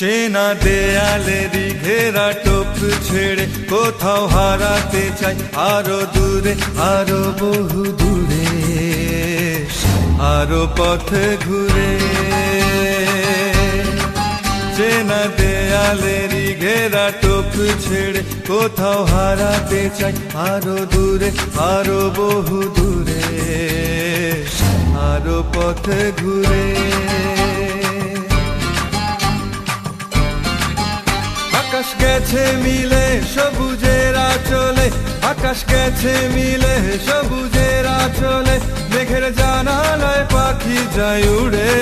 চেনা দেয়ালেরই ঘেরা টোপ ছেড়ে কোথাও হারাতে চাই আরো দূরে, আরো বহু দূরে, আরো পথে ঘুরে। চেনা দেয়ালেরই ঘেরা টোপ ছেড়ে কোথাও হারাতে চাই আরো দূরে, আরো বহু দূরে, আরো পথে ঘুরে। আকাশ গেছে মিলে সবুজের আঁচলে, আকাশ গেছে মিলে সবুজের আঁচলে, মেঘের জানালায় পাখি যায় উড়ে।